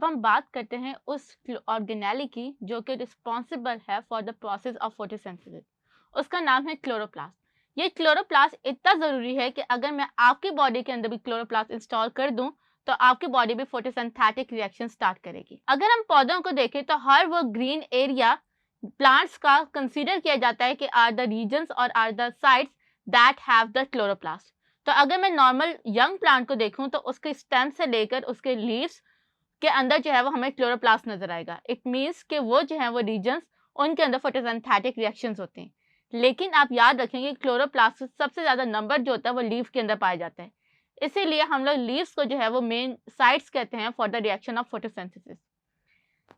अब हम बात करते हैं उस ऑर्गेनेली की जो कि रिस्पॉन्सिबल है for the process of photosynthesis. उसका नाम है क्लोरोप्लास्ट। ये क्लोरोप्लास्ट इतना ज़रूरी है कि अगर मैं आपकी बॉडी के अंदर भी क्लोरोप्लास्ट इंस्टॉल कर दूं तो आपकी बॉडी भी फोटोसिंथेटिक रिएक्शन स्टार्ट करेगी। अगर हम पौधों को देखें तो हर वो ग्रीन एरिया प्लांट्स का कंसीडर किया जाता है कि आर द रीजन्स और are the sites that have the chloroplast. तो अगर मैं नॉर्मल यंग प्लांट को देखूं तो उसके स्टेम से लेकर उसके लीव्स के अंदर जो है वो हमें क्लोरोप्लास्ट नजर आएगा। इट मीन्स कि वो जो है वो रीजन्स उनके अंदर फोटोसिंथेटिक रिएक्शंस होते हैं। लेकिन आप याद रखेंगे क्लोरोप्लास्ट सबसे ज़्यादा नंबर जो होता है वो लीफ के अंदर पाया जाता है, इसीलिए हम लोग लीव्स को जो है वो मेन साइट्स कहते हैं for the reaction of photosynthesis.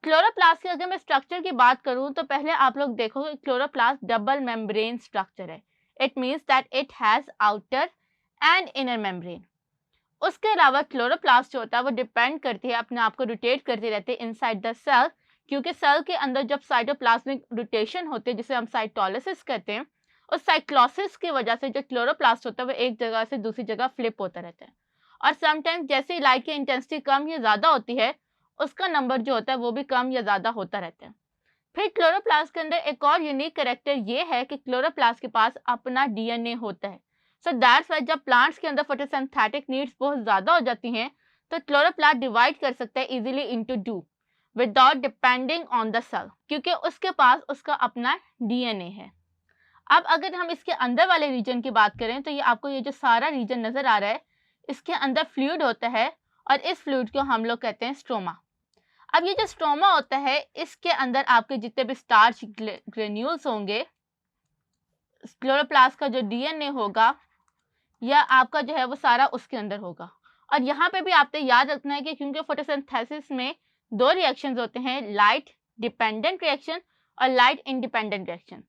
Chloroplast की अगर मैं स्ट्रक्चर की बात करूं तो पहले आप लोग देखोगे क्लोरोप्लास्ट डबल मेम्ब्रेन स्ट्रक्चर है। It means that it has outer and inner membrane. उसके अलावा क्लोरोप्लास्ट जो होता है वो डिपेंड करती है, अपने आप को रोटेट करती रहती है इनसाइड द सेल, क्योंकि सेल के अंदर जब साइटोप्लाज्मिक रोटेशन होती है जिसे हम साइटोलिसिस कहते हैं, उस साइक्लोसिस की वजह से जो क्लोरोप्लास्ट होता है वो एक जगह से दूसरी जगह फ्लिप होता रहता है। और समटाइम्स जैसे ही लाइट की इंटेंसिटी कम या ज़्यादा होती है उसका नंबर जो होता है वो भी कम या ज़्यादा होता रहता है। फिर क्लोरोप्लास्ट के अंदर एक और यूनिक कैरेक्टर ये है कि क्लोरोप्लास्ट के पास अपना डीएनए होता है। सो दैट्स वाई जब प्लांट्स के अंदर फोटोसिंथेटिक नीड्स बहुत ज़्यादा हो जाती हैं तो क्लोरोप्लास्ट डिवाइड कर सकता है easily into two without depending on the cell, क्योंकि उसके पास उसका अपना डीएनए है। अब अगर हम इसके अंदर वाले रीजन की बात करें तो ये आपको ये जो सारा रीजन नज़र आ रहा है इसके अंदर फ्लूइड होता है और इस फ्लूइड को हम लोग कहते हैं स्ट्रोमा। अब ये जो स्ट्रोमा होता है इसके अंदर आपके जितने भी स्टार्च ग्रेन्यूल्स होंगे, क्लोरोप्लास्ट का जो डीएनए होगा या आपका जो है वो सारा उसके अंदर होगा। और यहाँ पे भी आपने याद रखना है कि क्योंकि फोटोसिंथेसिस में दो रिएक्शंस होते हैं, लाइट डिपेंडेंट रिएक्शन और लाइट इंडिपेंडेंट रिएक्शन।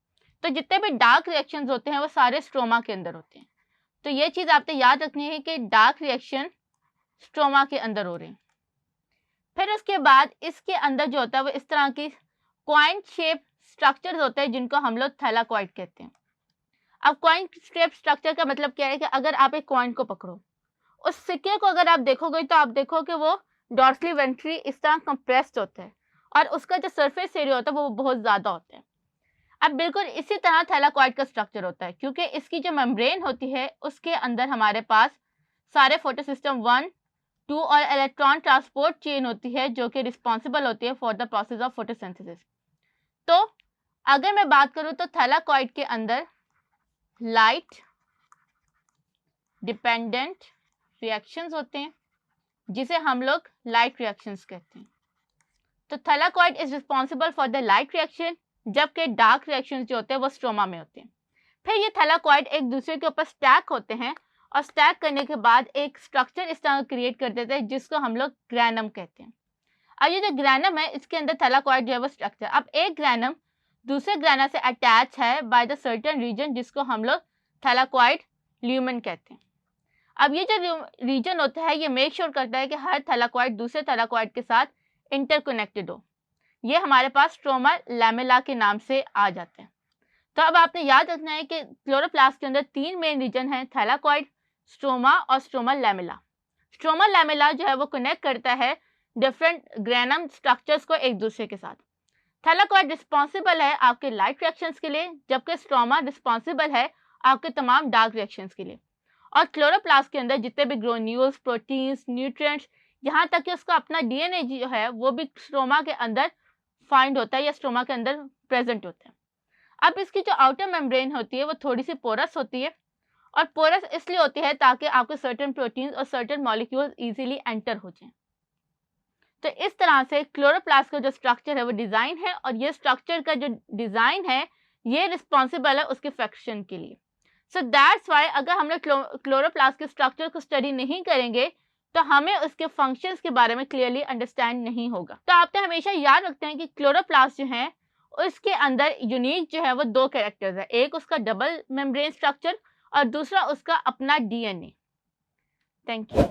तो जितने भी डार्क रिएक्शंस होते हैं वो सारे स्ट्रोमा के अंदर होते हैं। तो ये चीज़ आपने याद रखनी है कि डार्क रिएक्शन स्ट्रोमा के अंदर हो रहे हैं। फिर उसके बाद इसके अंदर जो होता है वो इस तरह की कॉइन शेप स्ट्रक्चर्स होते हैं जिनको हम लोग थैलाकॉइड कहते हैं। अब कॉइन शेप स्ट्रक्चर का मतलब क्या है कि अगर आप एक कॉइन को पकड़ो, उस सिक्के को अगर आप देखोगे तो आप देखोगे वो डॉर्सली वेंट्री इस तरह कंप्रेस्ड होता है और उसका जो सरफेस एरिया होता है वो बहुत ज़्यादा होता है। अब बिल्कुल इसी तरह थैलाकॉइड का स्ट्रक्चर होता है, क्योंकि इसकी जो मेम्ब्रेन होती है उसके अंदर हमारे पास सारे फोटोसिस्टम 1, 2 और इलेक्ट्रॉन ट्रांसपोर्ट चेन होती है जो कि रिस्पॉन्सिबल होती है for the process of photosynthesis. तो अगर मैं बात करूँ तो थैलाकॉइड के अंदर लाइट डिपेंडेंट रिएक्शंस होते हैं जिसे हम लोग लाइट रिएक्शंस कहते हैं। तो thylakoid is responsible for the light reaction, जबकि डार्क रिएक्शंस जो होते हैं वो स्ट्रोमा में होते हैं। फिर ये थैलाकॉइड एक दूसरे के ऊपर स्टैक होते हैं और स्टैक करने के बाद एक स्ट्रक्चर इस तरह क्रिएट कर देते हैं जिसको हम लोग ग्रैनम कहते हैं। अब ये जो ग्रैनम है इसके अंदर थैलाकॉइड जो है वो स्ट्रक्चर, अब एक ग्रैनम दूसरे ग्रैनम से अटैच है बाय द सर्टेन रीजन जिसको हम लोग थैलाकॉइड ल्यूमेन कहते हैं। अब ये जो रीजन होता है ये मेक श्योर करता है कि हर थैलाकॉइड दूसरे थैलाकॉइड के साथ इंटरकनेक्टेड हो। ये हमारे पास स्ट्रोमा लैमेला के नाम से आ जाते हैं। तो अब आपने याद रखना है कि क्लोरोप्लास्ट के अंदर 3 मेन रीजन हैं, थैलाकॉइड, स्ट्रोमा और स्ट्रोमा लैमेला। स्ट्रोमा लैमेला जो है वो कनेक्ट करता है डिफरेंट ग्रैनम स्ट्रक्चर्स को एक दूसरे के साथ। थैलाकॉइड रिस्पॉन्सिबल है आपके लाइट रिएक्शंस के लिए, जबकि स्ट्रोमा रिस्पॉन्सिबल है आपके तमाम डार्क रिएक्शंस के लिए। और क्लोरोप्लास्ट के अंदर जितने भी ग्रेन्यूल्स, प्रोटीन्स, न्यूट्रिएंट्स, यहाँ तक कि उसका अपना डीएनए जो है वो भी स्ट्रोमा के अंदर फाइंड होता है या स्ट्रोमा के अंदर प्रेजेंट होता है। अब इसकी जो आउटर मेम्ब्रेन होती है वो थोड़ी सी पोरस होती है, और पोरस इसलिए होती है ताकि आपके सर्टेन प्रोटीन्स और सर्टेन मॉलिक्यूल्स इजीली एंटर हो जाएं। तो इस तरह से क्लोरोप्लास्ट का जो स्ट्रक्चर है वो डिज़ाइन है, और ये स्ट्रक्चर का जो डिज़ाइन है ये रिस्पॉन्सिबल है उसके फंक्शन के लिए। सो दैट्स वाई अगर हम लोग क्लोरोप्लास्ट के स्ट्रक्चर को स्टडी नहीं करेंगे तो हमें उसके फंक्शंस के बारे में क्लियरली अंडरस्टैंड नहीं होगा। तो आपने हमेशा याद रखते हैं कि क्लोरोप्लास्ट जो है उसके अंदर यूनिक जो है वो 2 कैरेक्टर्स है, एक उसका डबल मेम्ब्रेन स्ट्रक्चर और दूसरा उसका अपना डीएनए। Thank you.